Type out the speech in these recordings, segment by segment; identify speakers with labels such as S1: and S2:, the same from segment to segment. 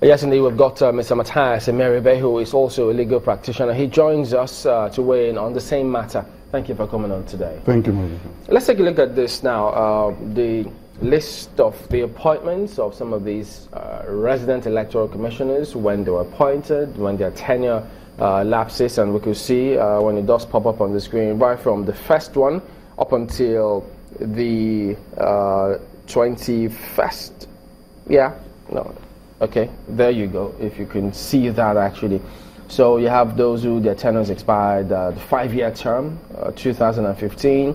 S1: Yes, indeed, we've got Mr. Matthias Emeribe, who is also a legal practitioner. He joins us to weigh in on the same matter. Thank you for coming on today.
S2: Thank you, Mary.
S1: Let's take a look at this now. The list of the appointments of some of these resident electoral commissioners, when they were appointed, when their tenure lapses, and we could see when it does pop up on the screen, right from the first one up until the 21st. Yeah, no. Okay, there you go, if you can see that actually. So you have those who their tenures expired the 5-year term, 2015,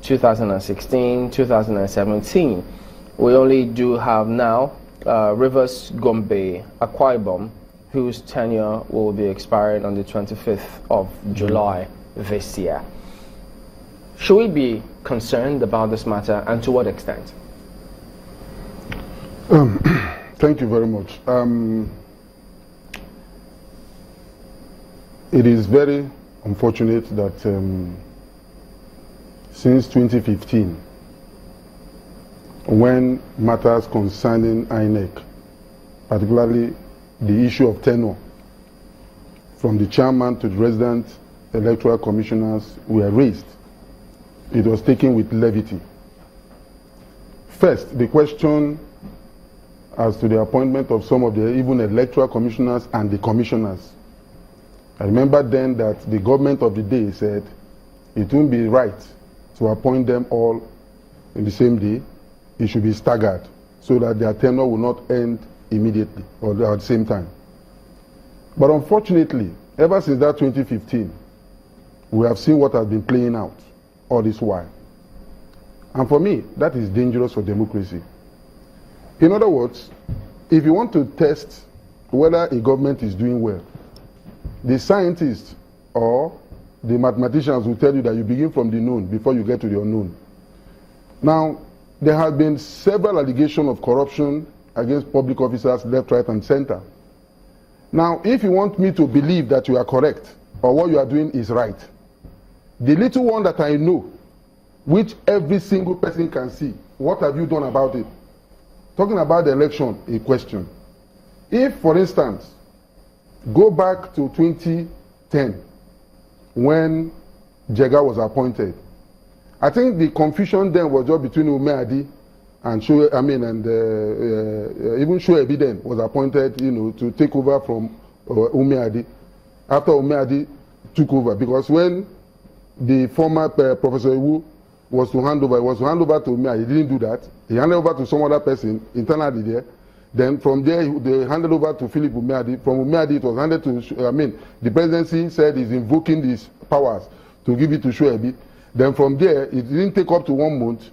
S1: 2016, 2017. We only do have now Rivers, Gombe, Akwa Ibom, whose tenure will be expiring on the 25th of July this year. Should we be concerned about this matter, and to what extent?
S2: Thank you very much. It is very unfortunate that since 2015, when matters concerning INEC, particularly the issue of tenure, from the chairman to the resident electoral commissioners were raised, it was taken with levity. First, the question as to the appointment of some of the even electoral commissioners and the commissioners. I remember then that the government of the day said it wouldn't be right to appoint them all in the same day. It should be staggered so that their tenure will not end immediately or at the same time. But unfortunately, ever since that 2015, we have seen what has been playing out all this while. And for me, that is dangerous for democracy. In other words, if you want to test whether a government is doing well, the scientists or the mathematicians will tell you that you begin from the known before you get to the unknown. Now, there have been several allegations of corruption against public officers left, right, and center. Now, if you want me to believe that you are correct or what you are doing is right, the little one that I know, which every single person can see, what have you done about it? Talking about the election, a question. If, for instance, go back to 2010, when Jega was appointed, I think the confusion then was just between Umeadi and even Shoebi then was appointed, to take over from Umeadi. After Umeadi took over, because when the former Professor Iwu was to hand over to Umeadi, he didn't do that. He handed over to some other person internally there. Then from there, they handed over to Philip Umeadi. From Umeadi, it was handed to, the presidency said he's invoking these powers to give it to Shoebi. Then from there, it didn't take up to 1 month,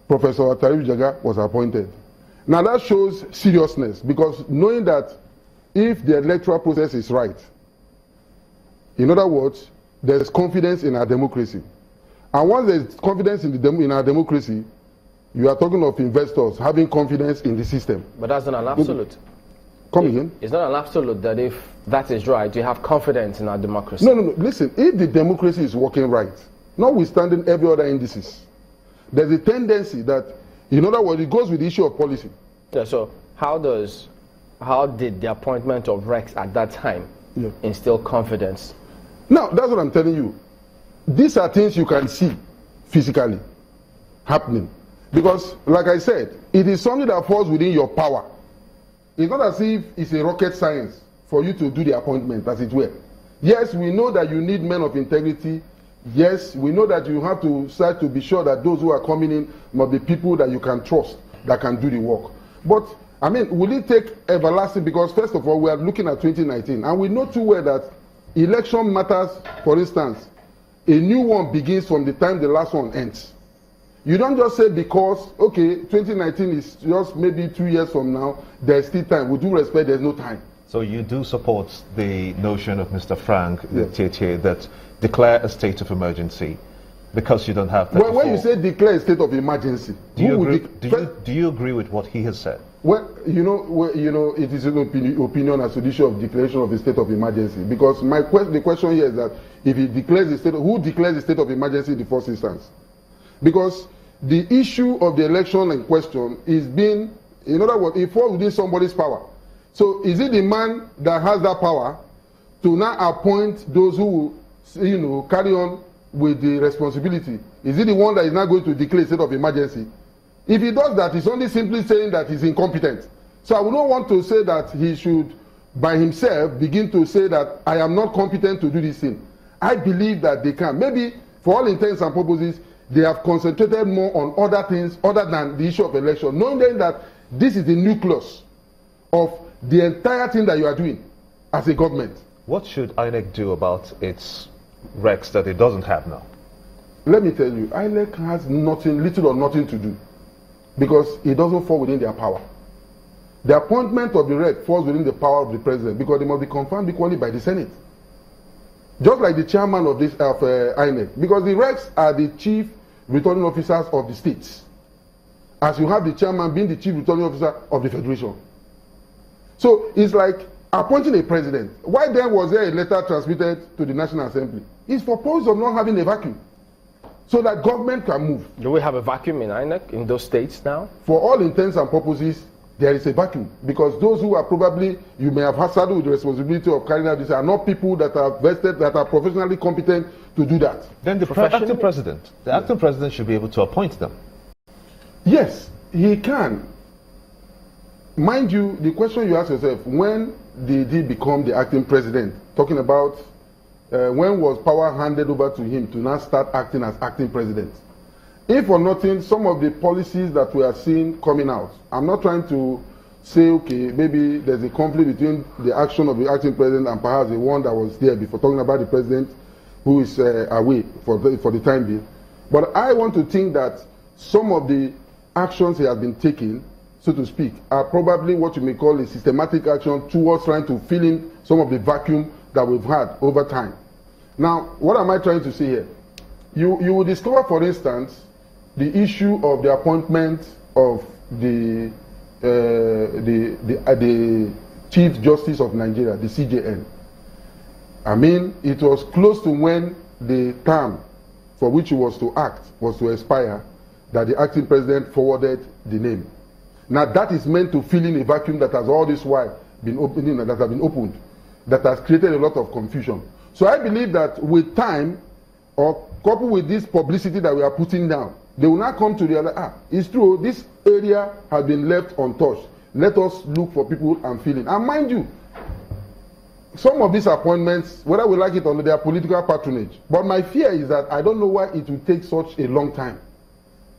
S2: Professor Tarif Jaga was appointed. Now that shows seriousness, because knowing that if the electoral process is right, in other words, there's confidence in our democracy. And once there's confidence in our democracy, you are talking of investors having confidence in the system.
S1: But that's not an absolute.
S2: Come again?
S1: It's not an absolute that if that is right, you have confidence in our democracy.
S2: No. Listen, if the democracy is working right, notwithstanding every other indices, there's a tendency that, in other words, it goes with the issue of policy.
S1: Yeah, so how did the appointment of Rex at that time instill confidence?
S2: Now, that's what I'm telling you. These are things you can see physically happening. Because, like I said, it is something that falls within your power. It's not as if it's a rocket science for you to do the appointment, as it were. Yes, we know that you need men of integrity. Yes, we know that you have to start to be sure that those who are coming in must be people that you can trust, that can do the work. But, will it take everlasting? Because, first of all, we are looking at 2019, and we know too well that election matters. For instance, a new one begins from the time the last one ends. You don't just say because, okay, 2019 is just maybe 2 years from now, there's still time. With due respect, there's no time.
S3: So you do support the notion of Mr. Frank Pt.2 that declare a state of emergency because you don't have that.
S2: When you say declare a state of emergency,
S3: do you agree with what he has said?
S2: Well, it is an opinion as to the issue of declaration of a state of emergency. Because the question here is that if he declares the state, who declares the state of emergency in the first instance? Because the issue of the election in question is being, in other words, it falls within somebody's power. So is it the man that has that power to now appoint those who will, carry on with the responsibility? Is it the one that is not going to declare a state of emergency? If he does that, he's only simply saying that he's incompetent. So I would not want to say that he should, by himself, begin to say that I am not competent to do this thing. I believe that they can. Maybe, for all intents and purposes, they have concentrated more on other things other than the issue of election, knowing then that this is the nucleus of the entire thing that you are doing as a government.
S3: What should INEC do about its recs that it doesn't have now?
S2: Let me tell you, INEC has nothing, little or nothing to do, because it doesn't fall within their power. The appointment of the rec falls within the power of the president, because they must be confirmed equally by the Senate. Just like the chairman of INEC, because the recs are the chief returning officers of the states, as you have the chairman being the chief returning officer of the federation. So it's like appointing a president. Why then was there a letter transmitted to the National Assembly? It's for purpose of not having a vacuum, so that government can move.
S1: Do we have a vacuum in INEC in those states now?
S2: For all intents and purposes, there is a vacuum, because those who are probably, you may have saddled with the responsibility of carrying out this, are not people that are vested, that are professionally competent to do that.
S3: Then the acting president should be able to appoint them.
S2: Yes, he can. Mind you, the question you ask yourself, when did he become the acting president? Talking about when was power handed over to him to now start acting as acting president? If for nothing, some of the policies that we are seeing coming out, I'm not trying to say, okay, maybe there's a conflict between the action of the acting president and perhaps the one that was there before, talking about the president who is away for the time being. But I want to think that some of the actions he has been taking, so to speak, are probably what you may call a systematic action towards trying to fill in some of the vacuum that we've had over time. Now, what am I trying to say here? You will discover, for instance, the issue of the appointment of the Chief Justice of Nigeria, the CJN. I mean, it was close to when the term for which he was to act was to expire, that the acting president forwarded the name. Now that is meant to fill in a vacuum that has all this while been opening, that has been opened, that has created a lot of confusion. So I believe that with time, or coupled with this publicity that we are putting down, they will not come to realize, it's true, this area has been left untouched. Let us look for people and fill in. And mind you, some of these appointments, whether we like it or not, they are political patronage. But my fear is that I don't know why it will take such a long time,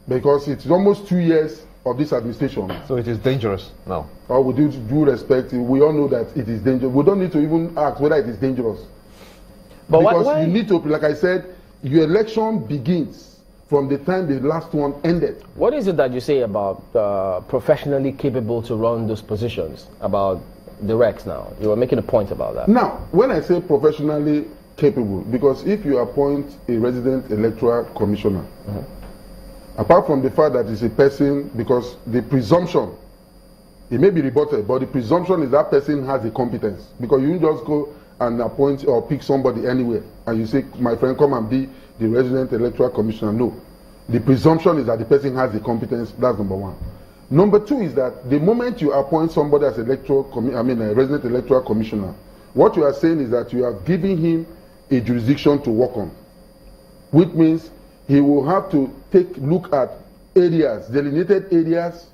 S2: because it's almost 2 years of this administration.
S3: So it is dangerous now.
S2: Or with due respect, we all know that it is dangerous. We don't need to even ask whether it is dangerous. But because you need to, like I said, your election begins from the time the last one ended.
S1: What is it that you say about professionally capable to run those positions, about the recs now? You were making a point about that.
S2: Now, when I say professionally capable, because if you appoint a resident electoral commissioner, apart from the fact that it's a person, because the presumption, it may be rebutted, but the presumption is that person has the competence. Because you don't just go and appoint or pick somebody anywhere and you say, my friend, come and be the resident electoral commissioner. No. The presumption is that the person has the competence. That's number one. Number two is that the moment you appoint somebody as a resident electoral commissioner, what you are saying is that you are giving him a jurisdiction to work on, which means he will have to look at areas, delineated areas,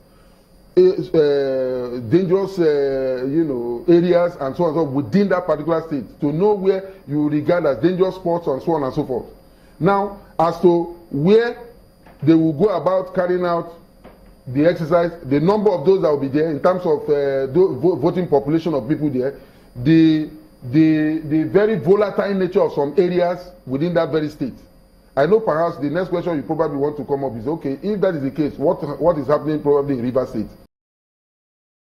S2: dangerous areas and so on and so within that particular state, to know where you regard as dangerous spots and so on and so forth. Now, as to where they will go about carrying out the exercise, the number of those that will be there in terms of voting population of people there, the very volatile nature of some areas within that very state. I know perhaps the next question you probably want to come up is, okay, if that is the case, what is happening probably in Rivers State?